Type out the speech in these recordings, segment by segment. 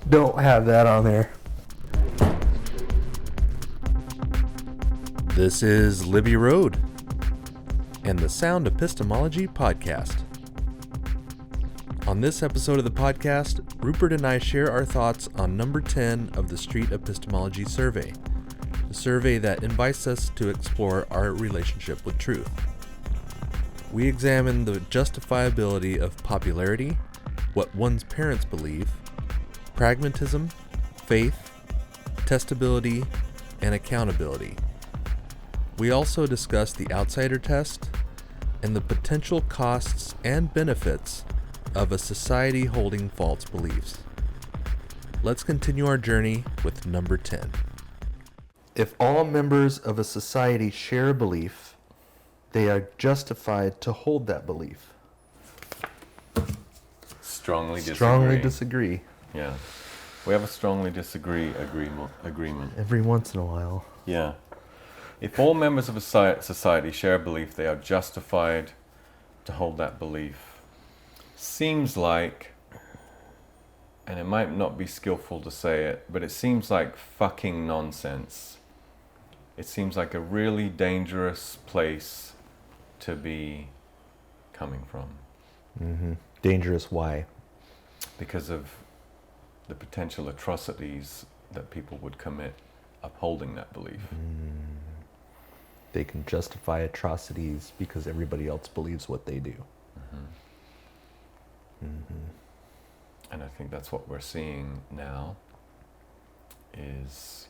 Don't have that on there. This is Libby Road and the Sound Epistemology podcast. On this episode of the podcast, Rupert and I share our thoughts on number 10 of the Street Epistemology Survey, a survey that invites us to explore our relationship with truth. We examine the justifiability of popularity, what one's parents believe, pragmatism, faith, testability, and accountability. We also discuss the outsider test and the potential costs and benefits of a society holding false beliefs. Let's continue our journey with number 10. If all members of a society share a belief, they are justified to hold that belief. Strongly disagree. Yeah. We have a strongly disagree agreement. Every once in a while. Yeah. If all members of a society share a belief, they are justified to hold that belief. Seems like, and it might not be skillful to say it, but it seems like fucking nonsense. It seems like a really dangerous place to be coming from. Mm-hmm. Dangerous, why? Because of the potential atrocities that people would commit upholding that belief. They can justify atrocities because everybody else believes what they do. And I think that's what we're seeing now, is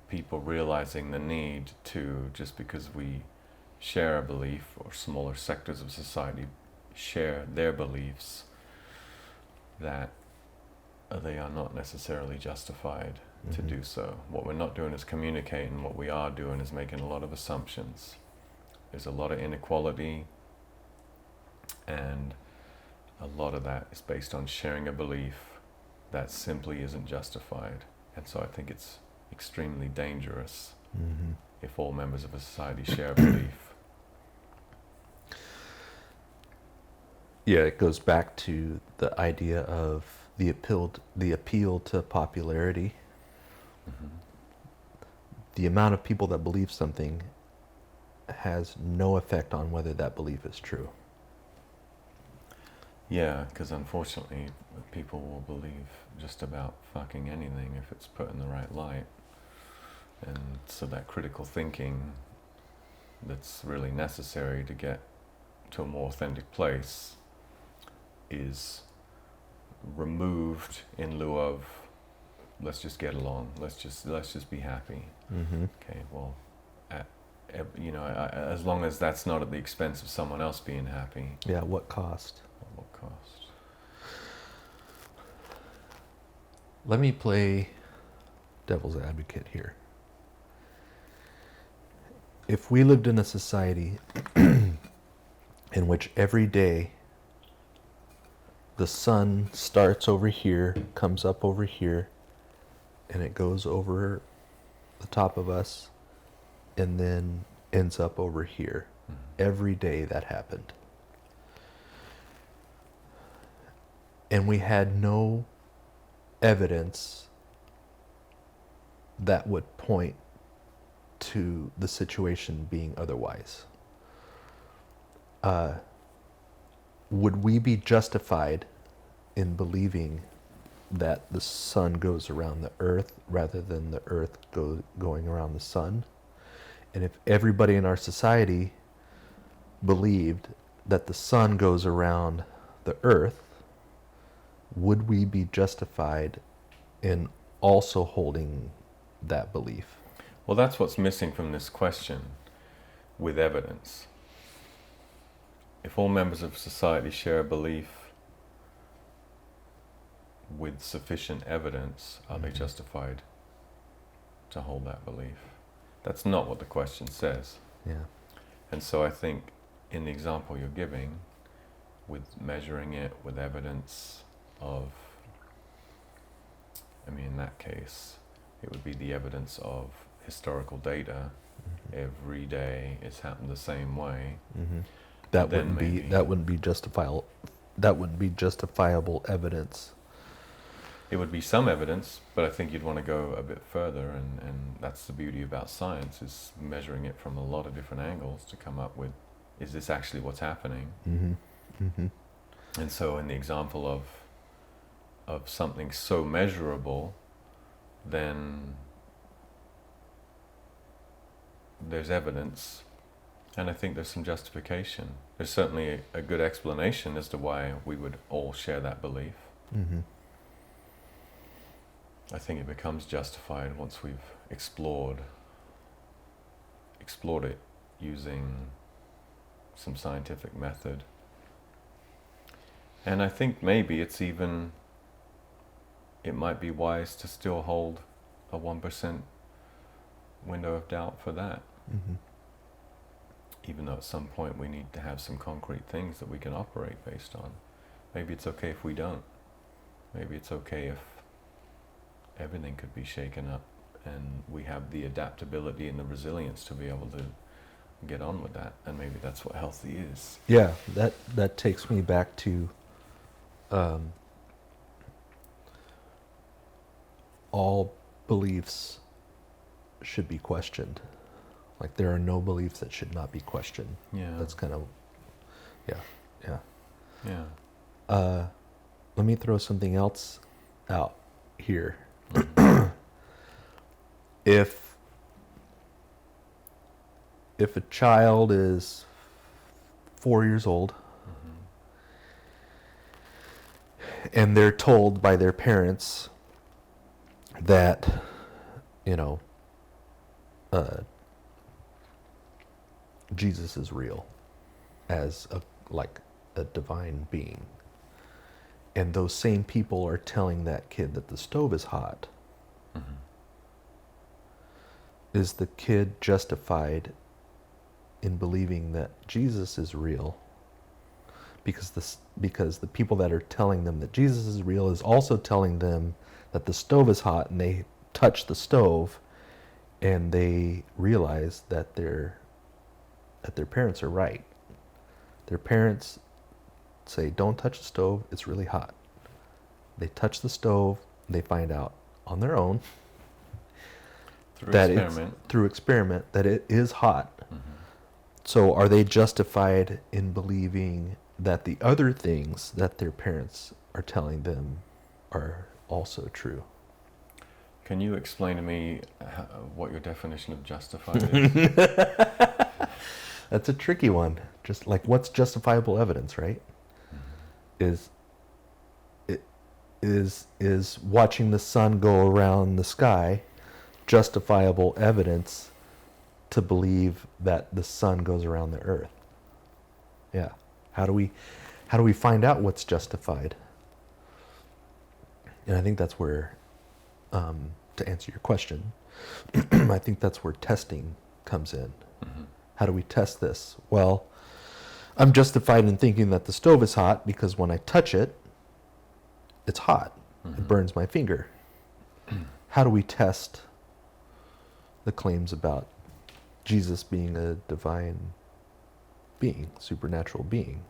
people realizing the need to, just because we share a belief or smaller sectors of society share their beliefs, that they are not necessarily justified to do so. What we're not doing is communicating. What we are doing is making a lot of assumptions. There's a lot of inequality, and a lot of that is based on sharing a belief that simply isn't justified. And so I think it's extremely dangerous if all members of a society share a belief. Yeah, it goes back to the idea of the appeal to popularity. The amount of people that believe something has no effect on whether that belief is true. Yeah, because unfortunately, people will believe just about fucking anything if it's put in the right light. And so that critical thinking that's really necessary to get to a more authentic place is removed in lieu of, let's just get along, let's just be happy. Okay, well, as long as that's not at the expense of someone else being happy. Yeah, at what cost? At what cost? Let me play devil's advocate here. If we lived in a society in which every day the sun starts over here, comes up over here, and it goes over the top of us, and then ends up over here. Every day that happened. And we had no evidence that would point to the situation being otherwise. Would we be justified in believing that the sun goes around the earth rather than the earth going around the sun? And if everybody in our society believed that the sun goes around the earth, would we be justified in also holding that belief? Well, that's what's missing from this question with evidence. If all members of society share a belief with sufficient evidence, are they justified to hold that belief? That's not what the question says. Yeah. And so I think in the example you're giving, with measuring it with evidence of, in that case, it would be the evidence of historical data. Every day it's happened the same way. That wouldn't be justifiable evidence it would be some evidence, but I think you'd want to go a bit further, and that's the beauty about science, is measuring it from a lot of different angles to come up with, is this actually what's happening? Mm-hmm. Mm-hmm. And so in the example of something so measurable, then there's evidence, and I think there's some justification. There's certainly a good explanation as to why we would all share that belief. Mm-hmm. I think it becomes justified once we've explored it using some scientific method. And I think maybe it might be wise to still hold a 1% window of doubt for that. Mm-hmm. Even though at some point we need to have some concrete things that we can operate based on. Maybe it's okay if we don't. Maybe it's okay if everything could be shaken up and we have the adaptability and the resilience to be able to get on with that. And maybe that's what healthy is. Yeah, that takes me back to all beliefs should be questioned. Like, there are no beliefs that should not be questioned. Yeah. That's kind of, yeah. Let me throw something else out here. Mm-hmm. If a child is 4 years old, Mm-hmm. and they're told by their parents that, Jesus is real as a divine being, and those same people are telling that kid that the stove is hot, Mm-hmm. is the kid justified in believing that Jesus is real because the people that are telling them that Jesus is real is also telling them that the stove is hot, and they touch the stove and they realize that their parents are right. Their parents say, don't touch the stove, it's really hot. They touch the stove, they find out on their own through experiment that it is hot. Mm-hmm. So are they justified in believing that the other things that their parents are telling them are also true? Can you explain to me what your definition of justified is? That's a tricky one. Just like, what's justifiable evidence, right? Mm-hmm. Is watching the sun go around the sky justifiable evidence to believe that the sun goes around the earth? Yeah. How do we find out what's justified? And I think that's where, to answer your question, I think that's where testing comes in. Mm-hmm. How do we test this? Well, I'm justified in thinking that the stove is hot because when I touch it, it's hot. Mm-hmm. It burns my finger. How do we test the claims about Jesus being a divine being, supernatural being?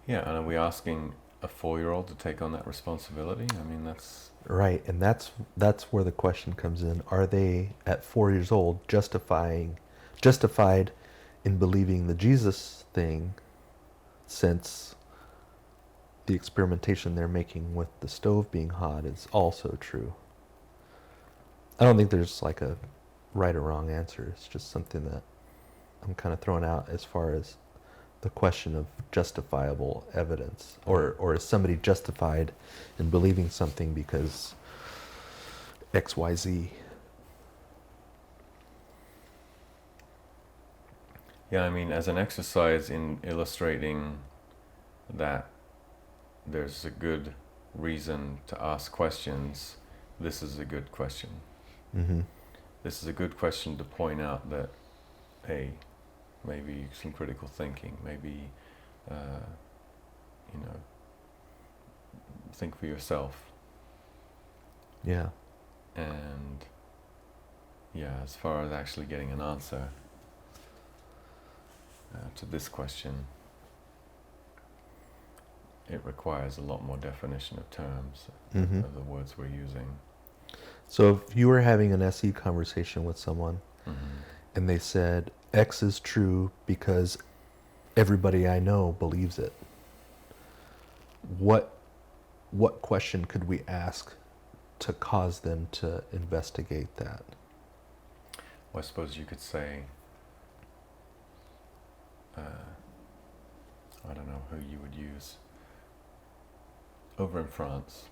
Yeah, and are we asking a 4-year-old to take on that responsibility? I mean, that's... Right, and that's where the question comes in. Are they, at 4 years old, justified in believing the Jesus thing, since the experimentation they're making with the stove being hot is also true? I don't think there's like a right or wrong answer. It's just something that I'm kind of throwing out as far as the question of justifiable evidence, or is somebody justified in believing something because XYZ? Yeah, I mean, as an exercise in illustrating that there's a good reason to ask questions, this is a good question. Mm-hmm. This is a good question to point out that, hey, maybe some critical thinking, maybe, think for yourself. Yeah. And, yeah, as far as actually getting an answer to this question, it requires a lot more definition of terms, Mhm. of the words we're using. So if you were having an SE conversation with someone Mm-hmm. and they said X is true because everybody I know believes it, what question could we ask to cause them to investigate that? Well, I suppose you could say, I don't know who you would use. Over in France,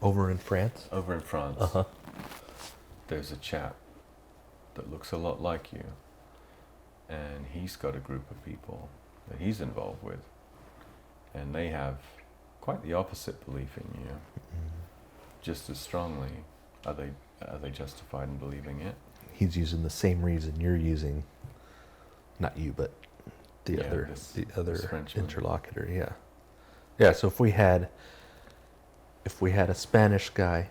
Over in France? uh-huh, there's a chap that looks a lot like you, and he's got a group of people that he's involved with, and they have quite the opposite belief in you, just as strongly. Are they justified in believing it? He's using the same reason you're using, not you, but the other Frenchman. interlocutor. Yeah. So if we had a Spanish guy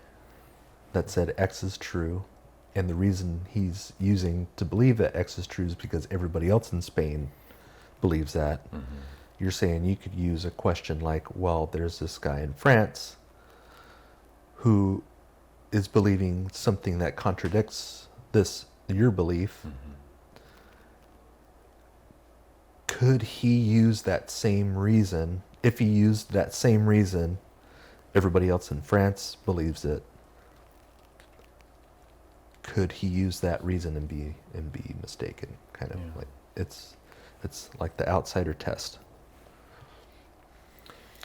that said X is true, and the reason he's using to believe that X is true is because everybody else in Spain believes that. Mm-hmm. You're saying you could use a question like, well, there's this guy in France who is believing something that contradicts your belief. Mm-hmm. Could he use that same reason? If he used that same reason, everybody else in France believes it. Could he use that reason and be mistaken? Kind of like it's like the outsider test.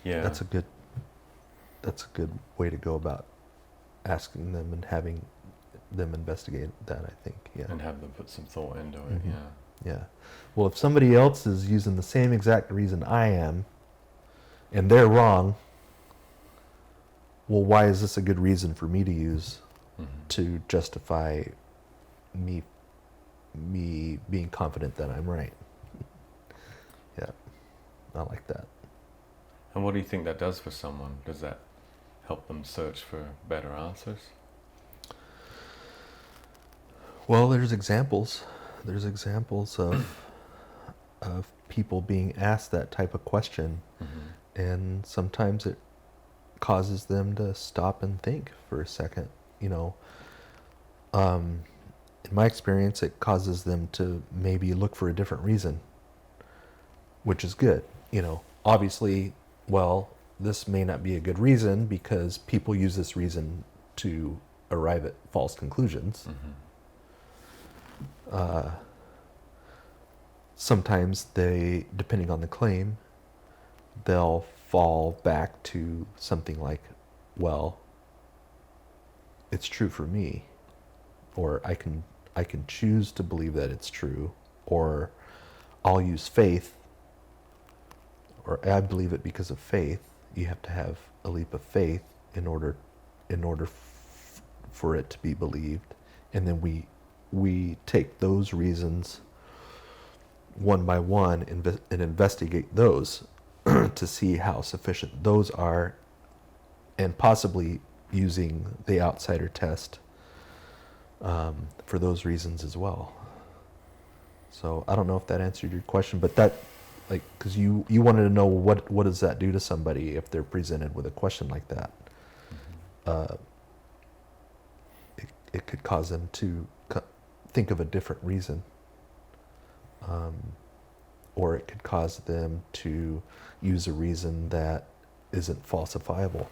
Yeah, That's a good way to go about asking them and having them investigate that, I think. Yeah. and have them put some thought into it. Mhm. Yeah. Yeah. Well, if somebody else is using the same exact reason I am, and they're wrong, well, why is this a good reason for me to use to justify me being confident that I'm right? Yeah. I like that. And what do you think that does for someone? Does that help them search for better answers? Well, there's examples. There's examples of people being asked that type of question, and sometimes it causes them to stop and think for a second. In my experience, it causes them to maybe look for a different reason, which is good. Obviously, well, this may not be a good reason because people use this reason to arrive at false conclusions. Sometimes they, depending on the claim, they'll fall back to something like, well, it's true for me, or I can choose to believe that it's true, or I'll use faith, or I believe it because of faith. You have to have a leap of faith in order for it to be believed, and then we take those reasons one by one and investigate those to see how sufficient those are, and possibly using the outsider test for those reasons as well. So I don't know if that answered your question, but that, like, because you wanted to know what does that do to somebody if they're presented with a question like that. It could cause them to think of a different reason, or it could cause them to use a reason that isn't falsifiable.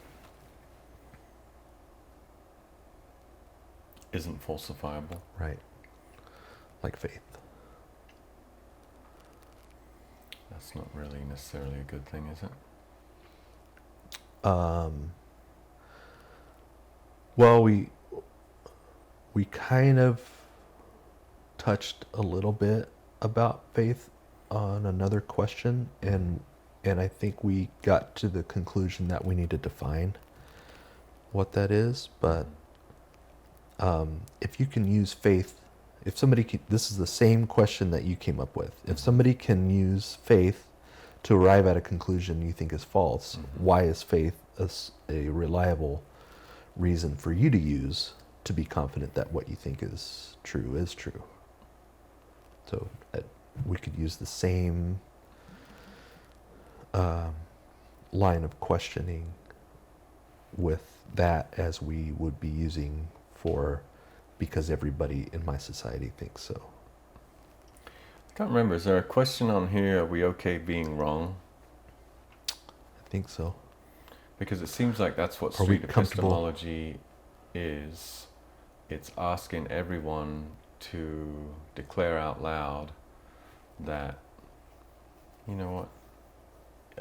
Isn't falsifiable? Right. Like faith. That's not really necessarily a good thing, is it? Well, we kind of touched a little bit about faith on another question, and I think we got to the conclusion that we need to define what that is. But if you can use faith, if somebody can, this is the same question that you came up with. If somebody can use faith to arrive at a conclusion you think is false, why is faith a reliable reason for you to use to be confident that what you think is true is true? So we could use the same line of questioning with that as we would be using for because everybody in my society thinks so. I can't remember, is there a question on here, are we okay being wrong? I think so. Because it seems like that's what Are we street epistemology is. It's asking everyone to declare out loud that, you know what,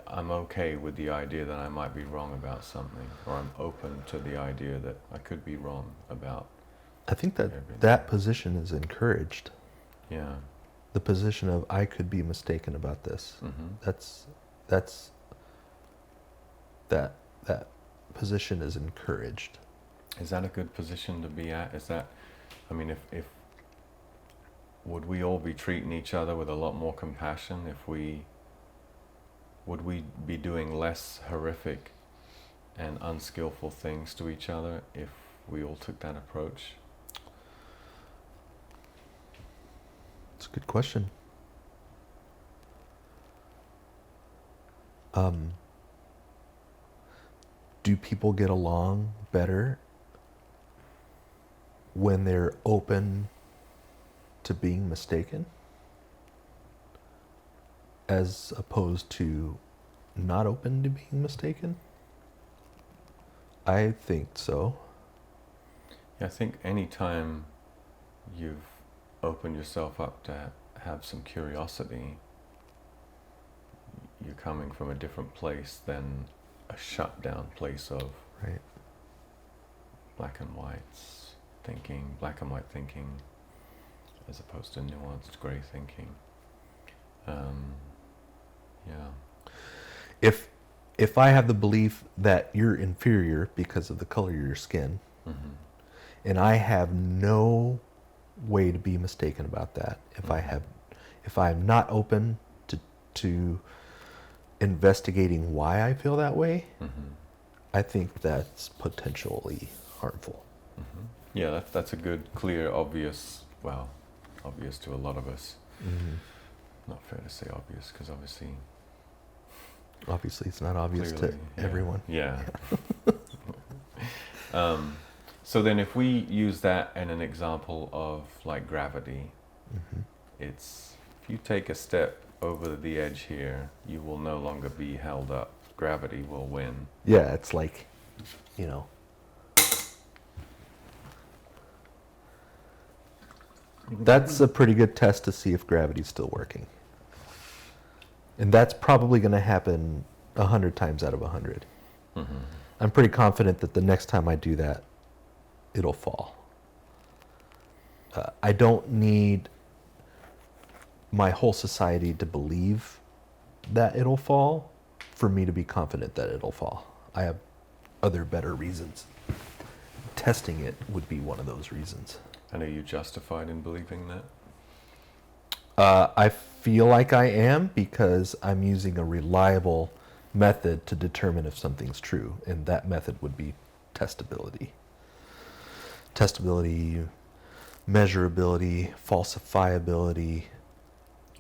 I'm okay with the idea that I might be wrong about something, or I'm open to the idea that I could be wrong about. I think that everything. that position is encouraged. Yeah. The position of I could be mistaken about this. That's that position is encouraged. Is that a good position to be at? Is that, I mean, if would we all be treating each other with a lot more compassion would we be doing less horrific and unskillful things to each other if we all took that approach? It's a good question. Do people get along better when they're open to being mistaken as opposed to not open to being mistaken? I think so. Yeah, I think any time you've opened yourself up to have some curiosity, you're coming from a different place than a shut down place of Right. black and white thinking, as opposed to nuanced grey thinking. Yeah. If I have the belief that you're inferior because of the color of your skin, and I have no way to be mistaken about that, if I'm not open to investigating why I feel that way, I think that's potentially harmful. Yeah, that's a good, clear, obvious to a lot of us. Not fair to say obvious, because obviously it's not obvious clearly, to everyone. Yeah. So then if we use that in an example of like gravity, it's, if you take a step over the edge here, you will no longer be held up. Gravity will win. Yeah, it's like, that's a pretty good test to see if gravity's still working. And that's probably going to happen 100 times out of 100. I'm pretty confident that the next time I do that, it'll fall. I don't need my whole society to believe that it'll fall for me to be confident that it'll fall. I have other better reasons. Testing it would be one of those reasons. And are you justified in believing that? I feel like I am, because I'm using a reliable method to determine if something's true, and that method would be testability. Testability, measurability, falsifiability,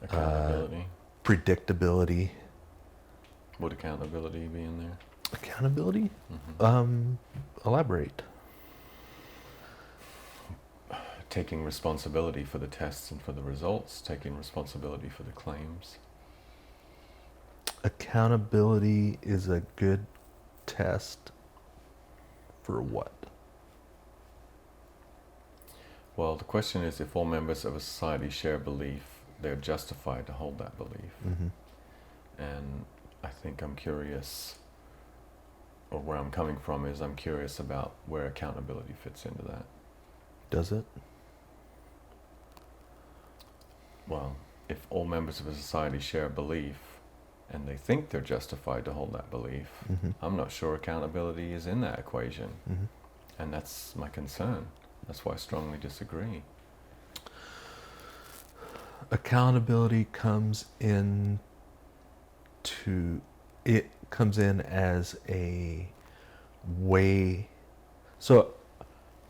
Accountability. predictability. Would accountability be in there? Accountability? Elaborate. Taking responsibility for the tests and for the results, taking responsibility for the claims. Accountability is a good test for what? Well, the question is, if all members of a society share belief, they're justified to hold that belief. And I think I'm curious, or where I'm coming from is, I'm curious about where accountability fits into that. Does it? Well, if all members of a society share a belief and they think they're justified to hold that belief, I'm not sure accountability is in that equation. And that's my concern. That's why I strongly disagree. Accountability comes in as a way. So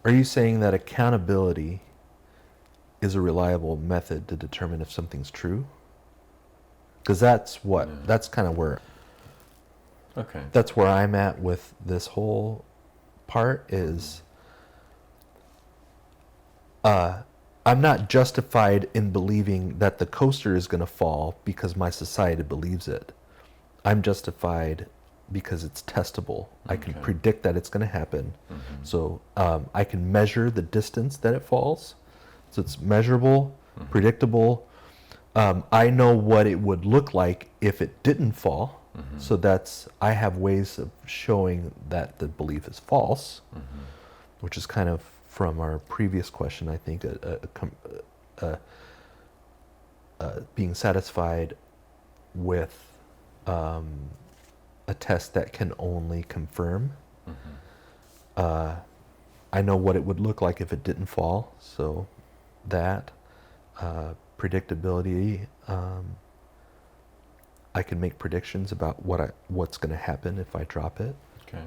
are you saying that accountability is a reliable method to determine if something's true? Because that's kind of where Okay. That's where I'm at with this whole part is I'm not justified in believing that the coaster is going to fall because my society believes it. I'm justified because it's testable. I can predict that it's going to happen. So I can measure the distance that it falls. So it's measurable, predictable. I know what it would look like if it didn't fall. So I have ways of showing that the belief is false, which is kind of from our previous question, I think, being satisfied with a test that can only confirm. I know what it would look like if it didn't fall, so that predictability. I can make predictions about what's going to happen if I drop it. Okay.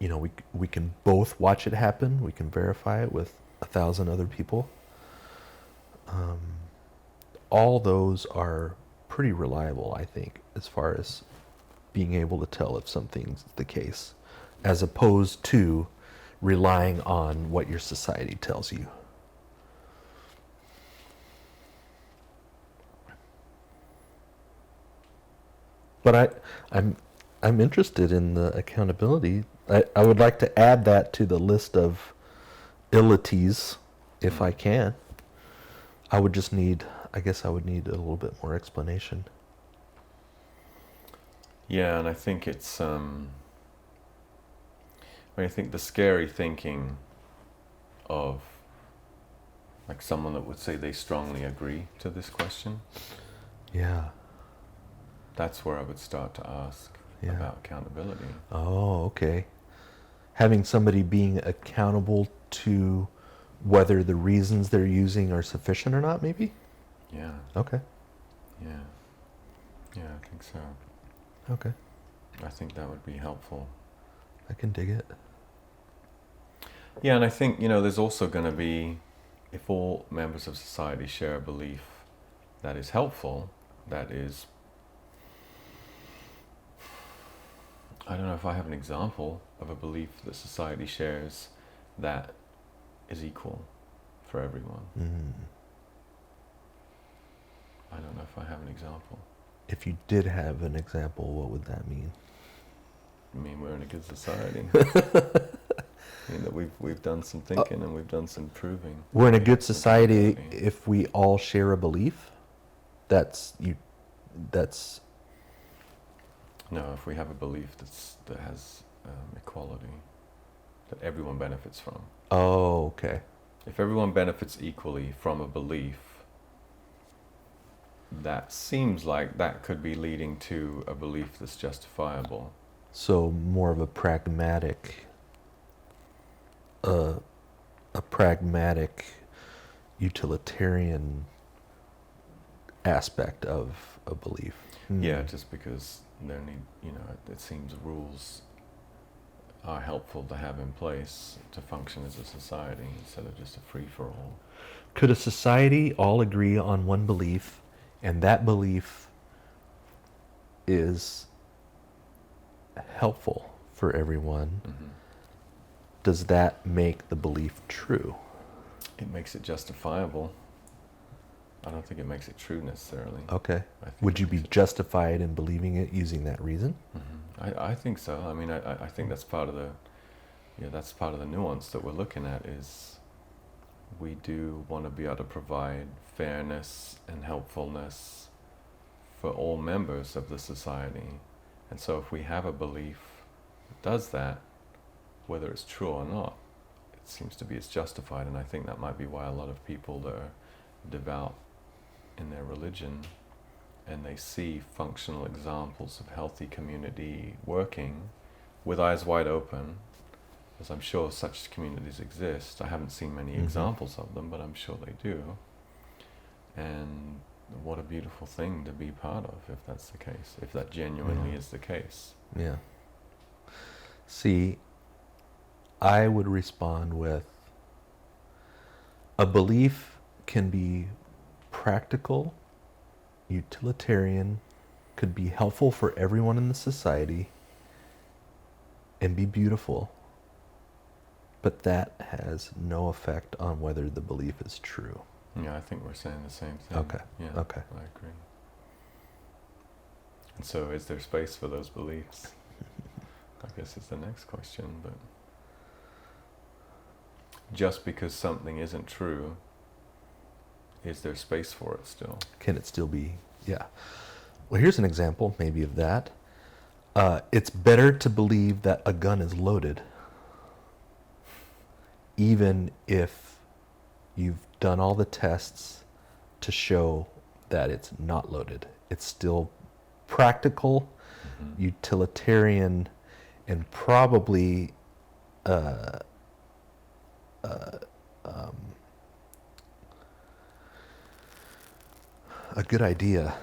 We can both watch it happen. We can verify it with 1,000 other people. All those are pretty reliable, I think, as far as being able to tell if something's the case, as opposed to relying on what your society tells you. But I'm interested in the accountability. I would like to add that to the list of illities, if I can. I would need a little bit more explanation. Yeah, and I think it's, I think the scary thinking of, like, someone that would say they strongly agree to this question. Yeah. That's where I would start to ask about accountability. Oh, okay. Having somebody being accountable to whether the reasons they're using are sufficient or not, maybe? Yeah. Okay. Yeah. Yeah, I think so. Okay. I think that would be helpful. I can dig it. Yeah, and I think, there's also going to be, if all members of society share a belief that is helpful, that is, I don't know if I have an example of a belief that society shares that is equal for everyone. I don't know if I have an example. If you did have an example, what would that mean? I mean, we're in a good society. I mean, that we've done some thinking and we've done some proving. We're in a good society if we all share a belief. That's No, if we have a belief that has equality, that everyone benefits from. Oh, okay. If everyone benefits equally from a belief, that seems like that could be leading to a belief that's justifiable. So more of a pragmatic utilitarian aspect of a belief. Yeah, just because it seems rules are helpful to have in place to function as a society instead of just a free-for-all. Could a society all agree on one belief, and that belief is helpful for everyone? Does that make the belief true? It makes it justifiable. I don't think it makes it true necessarily. Okay. Would you be justified in believing it using that reason? I think so. I mean, I think that's part of the nuance that we're looking at is we do want to be able to provide fairness and helpfulness for all members of the society. And so if we have a belief that does that, whether it's true or not, it seems to be it's justified. And I think that might be why a lot of people that are devout in their religion and they see functional examples of healthy community working with eyes wide open, as I'm sure such communities exist. I haven't seen many examples of them, but I'm sure they do. And what a beautiful thing to be part of if that's the case, if that genuinely is the case. Yeah. See, I would respond with a belief can be practical, utilitarian, could be helpful for everyone in the society and be beautiful, but that has no effect on whether the belief is true. Yeah, I think we're saying the same thing. Okay. Yeah, Okay. I agree. And so is there space for those beliefs? I guess it's the next question, but just because something isn't true, is there space for it still? Can it still be? Yeah. Well, here's an example maybe of that. It's better to believe that a gun is loaded, even if you've done all the tests to show that it's not loaded. It's still practical, utilitarian, and probably a good idea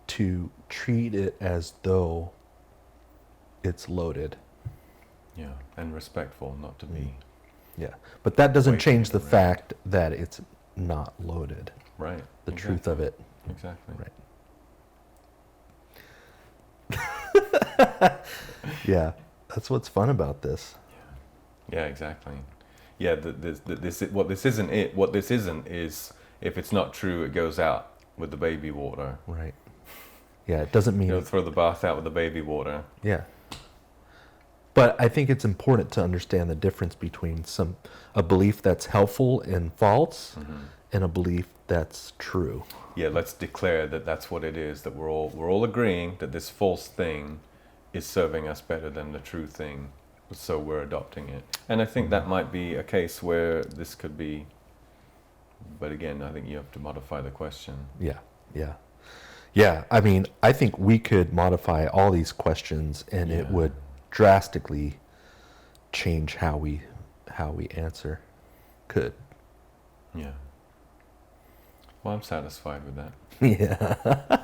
to treat it as though it's loaded. Yeah, and respectful, not to be. Yeah, but that doesn't Waiting change the around. fact that it's not loaded. Right. The truth of it. Exactly. Right. Yeah, that's what's fun about this. Yeah, exactly. Yeah, what this isn't is if it's not true, it goes out with the baby water. Right. Yeah, it doesn't mean... You know, throw the bath out with the baby water. Yeah. But I think it's important to understand the difference between a belief that's helpful and false and a belief that's true. Yeah, let's declare that that's what it is, that we're all agreeing that this false thing is serving us better than the true thing, so we're adopting it. And I think that might be a case where this could be, but again, I think you have to modify the question. Yeah, yeah. Yeah, I mean, I think we could modify all these questions and it would drastically change how we answer. Could. Yeah. Well, I'm satisfied with that. Yeah.